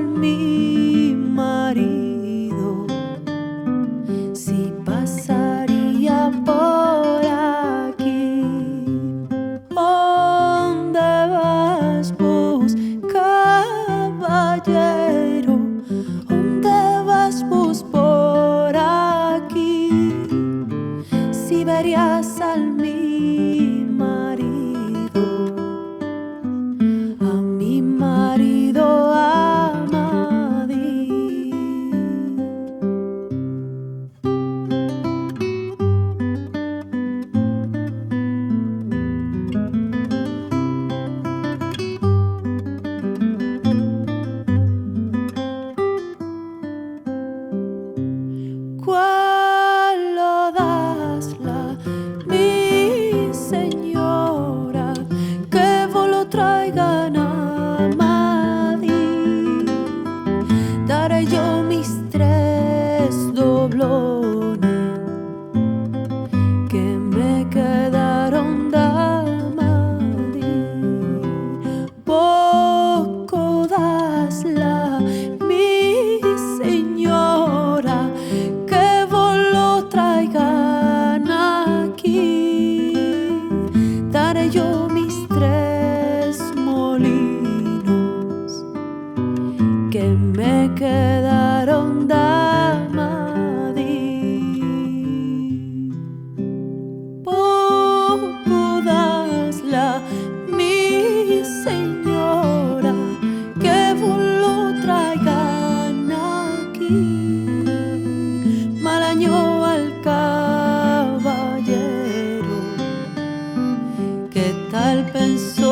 mi marido, si pasaría por aquí. ¿Dónde vas vos, caballero? ¿Dónde vas vos por aquí? Si verías al mi marido, a mi marido Amadí. ¿Cuál lo dasla, mi señora, que vos lo traigan a Madrid? Daré yo mis 3 doblones que me quedaron de Madrid. Poco dasla, mi señora, que vos lo traigan aquí. Daré yo mis 3 molinos que me quedaron de Madrid. Poco dasla, mi señora, que vos lo traigan aquí. Mal año al caballero, ¿qué tal pensó?